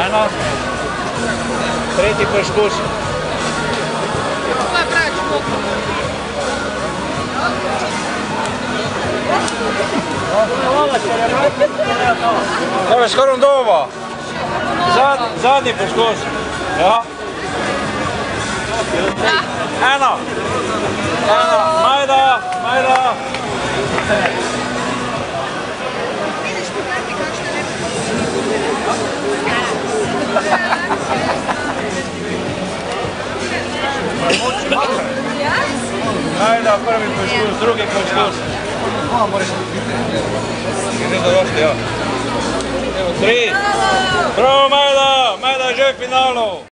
Eno. Tretji poskus. Evo je skoro dovo. Zadnji poskus. Ja. Eno. Majda. Majda, prvi poskus, drugi poskus. Idem da došli, ja. Evo, 3. Bravo Majda, Majda je že v finalu.